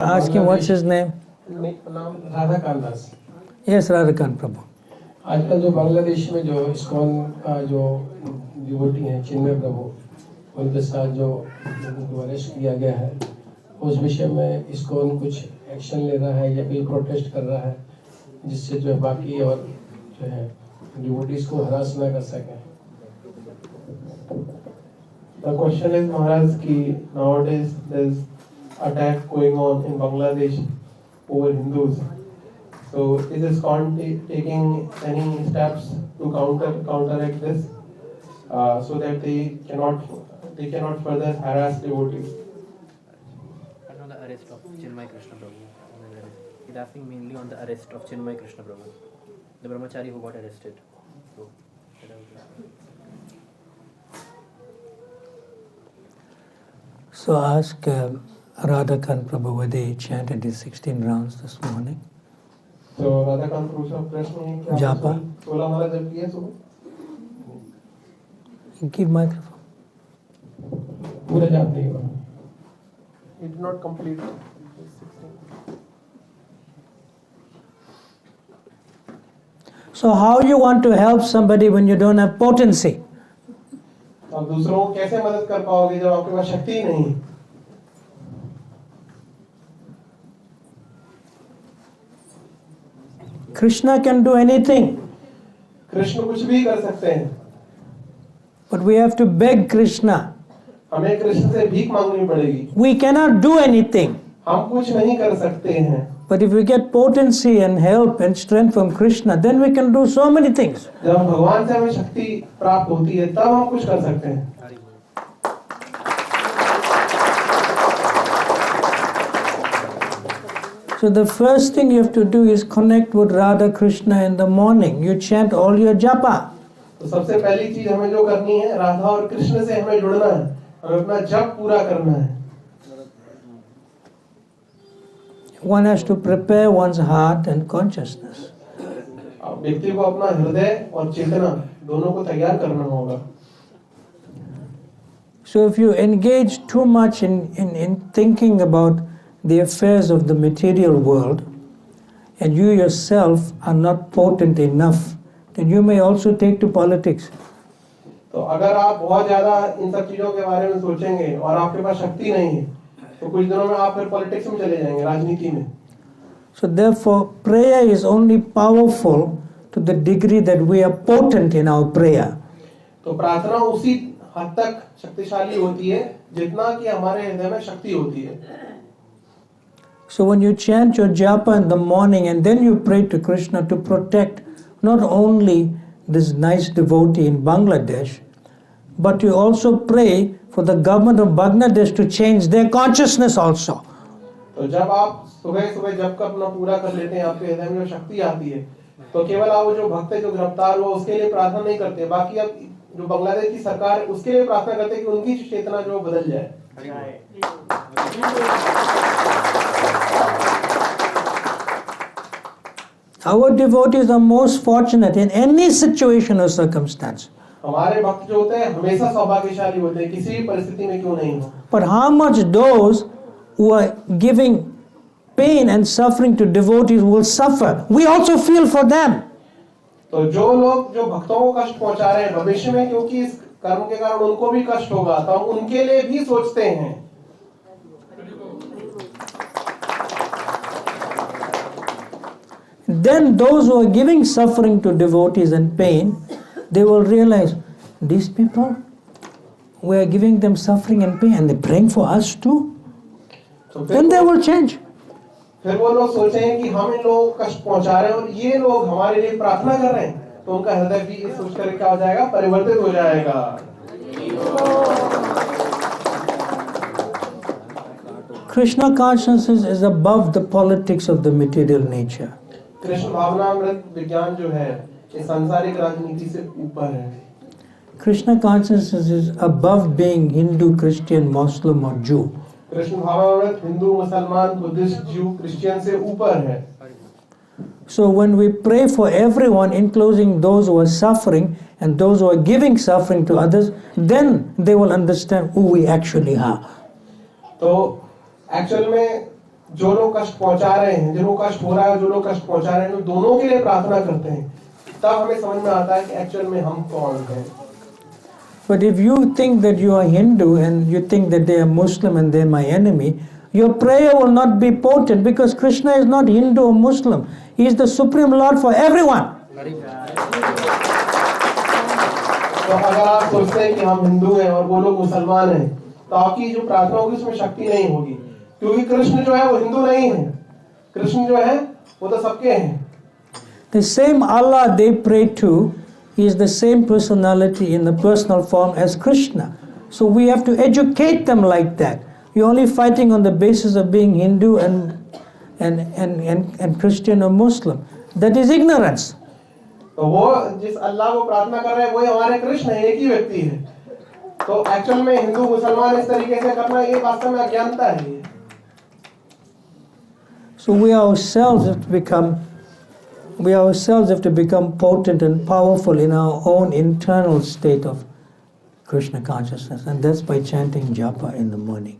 Ask him what's his name. नाम राधाकांत दास। Yes, Radhakant Prabhu. आजकल जो बांग्लादेश में जो इस्कॉन का जो डिवोटी है चिन्मय प्रभु, उनके साथ जो उनको अरेस्ट किया गया है, उस विषय में इस्कॉन कुछ एक्शन ले रहा है या कोई प्रोटेस्ट कर रहा है जिससे जो है बाकी और जो है डिवोटीज को हरास ना कर सकें। The question is Maharaj ki nowadays there's attack going on in Bangladesh over Hindus. So is ISKCON taking any steps to counteract this so that they cannot further harass devotees? I know the arrest of Chinmay Krishna Prabhu. He's asking mainly on the arrest of Chinmay Krishna Prabhu, the brahmachari who got arrested. So, So ask Radhakant Prabhu whether he chanted his 16 rounds this morning. तो राधाकांत प्रभु से प्रश्न है कि जापा 16 माला जप किया सुबह? Give microphone. पूरा जाप नहीं हुआ। He did not complete 16. So how you want to help somebody when you don't have potency? आप दूसरों को कैसे मदद कर पाओगे जब आपके पास शक्ति ही नहीं? Krishna can do anything. Krishna कुछ भी कर सकते हैं। But we have to beg Krishna. हमें कृष्ण से भीख मांगनी पड़ेगी। We cannot do anything. हम कुछ नहीं कर सकते हैं। But if we get potency and help and strength from Krishna, then we can do so many things. जब भगवान से हमें शक्ति प्राप्त होती है तब हम कुछ कर सकते हैं। So the first thing you have to do is connect with Radha Krishna in the morning. You chant all your japa. तो सबसे पहली चीज हमें जो करनी है राधा और कृष्ण से हमें जुड़ना है, हमें अपना जप पूरा करना है। One has to prepare one's heart and consciousness. व्यक्ति को अपना हृदय और चेतना दोनों को तैयार करना होगा। So if you engage too much in thinking about the affairs of the material world, and you yourself are not potent enough, then you may also take to politics. तो अगर आप बहुत ज्यादा इन सब चीजों के बारे में सोचेंगे और आपके पास शक्ति नहीं है, तो कुछ दिनों में आप फिर पॉलिटिक्स में चले जाएंगे, राजनीति में। So therefore, prayer is only powerful to the degree that we are potent in our prayer. तो प्रार्थना उसी हद तक शक्तिशाली होती है जितना कि हमारे हृदय में शक्ति होती है। So when you chant your japa in the morning and then you pray to Krishna to protect not only this nice devotee in Bangladesh, but you also pray for the government of Bangladesh to change their consciousness also. तो जब आप सुबह सुबह जब का अपना पूरा कर लेते हैं, आपके हृदय में जो शक्ति आती है, तो केवल आप वो जो भक्त है जो गिरफ्तार हुआ उसके लिए प्रार्थना नहीं करते, बाकी आप जो बांग्लादेश की सरकार है उसके लिए प्रार्थना करते हैं कि उनकी चेतना जो बदल जाए। Our devotees are most fortunate in any situation or circumstance. हमारे भक्त जो होते हैं हमेशा सौभाग्यशाली होते हैं, किसी भी परिस्थिति में क्यों नहीं हो। But how much those who are giving pain and suffering to devotees will suffer? We also feel for them. तो जो लोग जो भक्तों को कष्ट पहुंचा रहे हैं भविष्य में, क्योंकि इस कर्म के कारण उनको भी कष्ट होगा, तो हम उनके लिए भी सोचते हैं। Then those who are giving suffering to devotees and pain, they will realize, these people, we are giving them suffering and pain and they're praying for us too. Then they will change. फिर वो लोग सोचेंगे कि हम इन लोगों को कष्ट पहुंचा रहे हैं और ये लोग हमारे लिए प्रार्थना कर रहे हैं, तो उनका हृदय भी ये सोचकर क्या हो जाएगा, परिवर्तित हो जाएगा। Krishna consciousness is above the politics of the material nature. Krishna भावनामृत विज्ञान जो है ये सांसारिक राजनीति से ऊपर है। Krishna consciousness is above being Hindu, Christian, Muslim or Jew. Krishna भावनामृत Hindu, मुसलमान, बुद्धिस्ट, ज्यू, क्रिश्चियन से ऊपर है। So when we pray for everyone, including those who are suffering and those who are giving suffering to others, then they will understand who we actually are. तो actual में जो लोग कष्ट पहुंचा रहे हैं, जिनको कष्ट हो रहा है, जो लोग कष्ट पहुंचा रहे हैं, तो दोनों के लिए प्रार्थना करते हैं, तब हमें समझ में आता है कि एक्चुअल में हम कौन हैं। But if you think that you are Hindu and you think that they are Muslim and they are my enemy, your prayer will not be potent because Krishna is not Hindu or Muslim. He is the Supreme Lord for everyone. तो अगर आप सोचते हैं कि हम हिंदू हैं और वो लोग मुसलमान हैं, तो आपकी जो प्रार्थना होगी उसमें शक्ति नहीं होगी, क्योंकि कृष्ण जो है वो हिंदू नहीं है। कृष्ण जो है वो तो सबके हैं। The same Allah they pray to is the same personality in the personal form as Krishna. So we have to educate them like that. You're only fighting on the basis of being Hindu and Christian or Muslim. That is ignorance. तो वो जिस अल्लाह को प्रार्थना कर रहे हैं वो हमारे कृष्ण है, एक ही व्यक्ति है। तो एक्चुअल में हिंदू मुसलमान इस तरीके से करना ये वास्तव में अज्ञानता है। So we ourselves have to become potent and powerful in our own internal state of Krishna consciousness, and that's by chanting japa in the morning.